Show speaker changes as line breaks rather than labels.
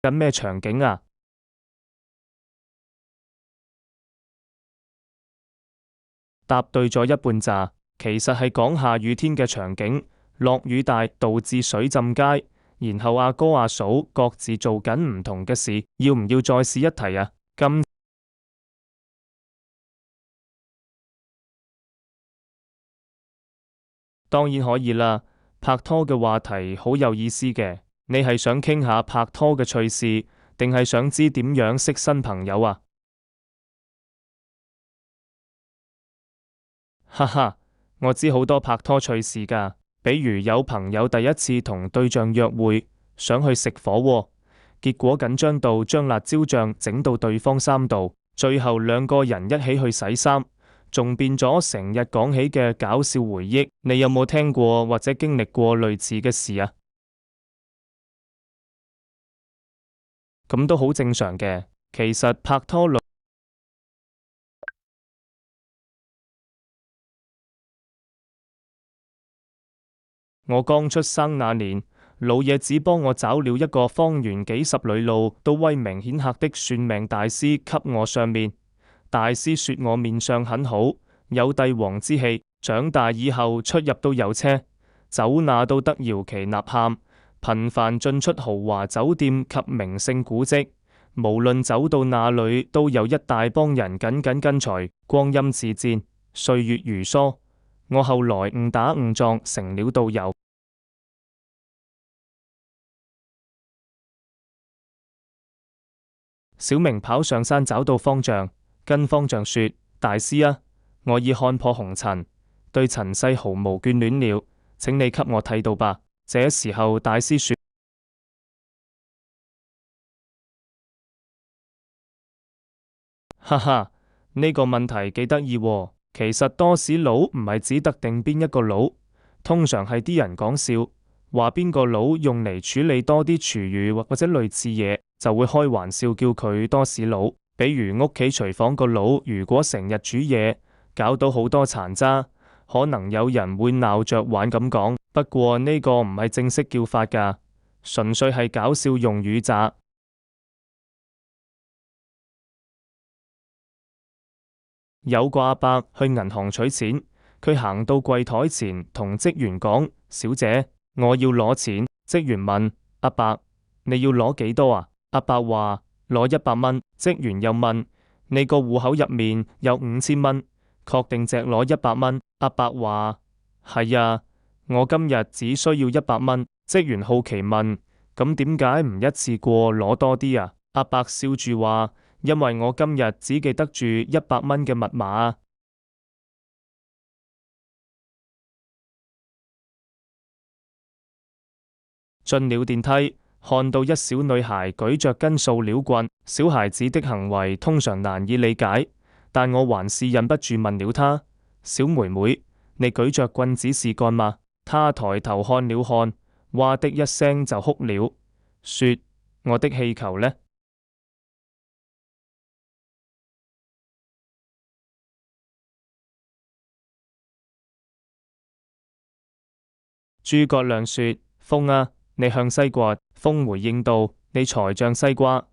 緊咩場景啊？答對咗一半咋，其實係講下雨天嘅場景，落雨大導致水浸街，然後阿哥阿嫂各自做緊唔同嘅事，要唔要再試一題啊？當然可以啦，拍拖嘅話題好有意思嘅，你係想傾下拍拖嘅趣事，定係想知點樣識新朋友啊？哈哈，我知好多拍拖趣事㗎，比如有朋友第一次同對象約會，想去食火鍋，結果緊張到將辣椒醬整到對方衫度，最後兩個人一起去洗衫，仲變咗成日講起嘅搞笑回憶。你有冇聽過或者經歷過類似嘅事啊？咁都好正常嘅，其實拍拖女。我剛出生那年，老爺只幫我找了一個方圓幾十里路都威名顯赫的算命大師給我上面。大師說我面相很好，有帝王之氣，長大以後出入都有車，走哪都得搖旗吶喊，頻繁進出豪華酒店及名勝古蹟，無論走到哪裏都有一大幫人緊緊跟隨。光陰似箭，歲月如梭，我後來誤打誤撞成了導遊。小明跑上山找到方丈，跟方丈說：大師啊，我已看破紅塵，對塵世毫無眷戀了，請你給我剃度吧。這時候大師說：哈哈，呢個問題幾得意喎。其實多士佬唔係指特定邊一個佬，通常係啲人講笑，話邊個佬用嚟處理多啲廚餘或者類似嘢，就會開玩笑叫佢多士佬。比如屋企廚房個佬如果成日煮嘢，搞到好多殘渣，可能有人會鬧着玩咁講。不過呢個唔係正式叫法㗎，純粹係搞笑用語咋。有個阿伯去銀行取錢，佢行到櫃台前同職員講：小姐，我要攞錢。職員問：阿伯，你要攞幾多啊？阿伯話：攞100蚊。職員又問：你個戶口入面有5000蚊，確定隻攞100蚊？阿伯話：係啊，我今日只需要100蚊。職員好奇問：咁點解唔一次過攞多啲啊？阿伯笑住話：因為我今日只記得住100蚊嘅密碼啊。進了電梯，看到一小女孩舉着根塑料棍，小孩子的行為通常難以理解，但我還是忍不住問了她：小妹妹，你舉着棍子是幹嘛？她抬頭看了看，哇的一聲就哭了，說：我的氣球呢？諸葛亮說：風啊，你向西刮。風回應道：你才像西瓜。